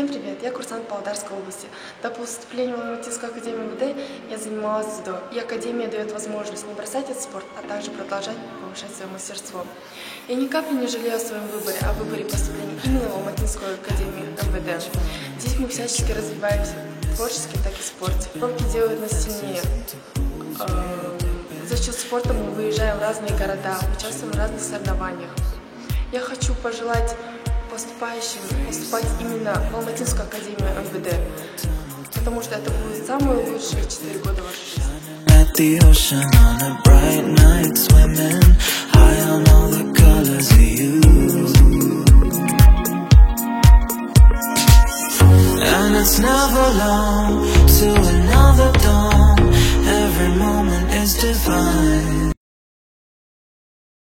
Всем привет! Я курсант Павлодарской области. До поступления в Алматинскую академию МВД я занималась дзюдо, и академия дает возможность не бросать этот спорт, а также продолжать повышать свое мастерство. Я ни капли не жалею о своем выборе, о выборе поступления именно в Алматинскую академию МВД. Здесь мы всячески развиваемся, творчески, так и в спорте. Пробки делают нас сильнее. За счет спорта мы выезжаем в разные города, участвуем в разных соревнованиях. Я хочу пожелать поступающим поступать именно в Алматинскую академию МВД, потому что это будут самые лучшие 4 года вашей жизни. Every moment is divine.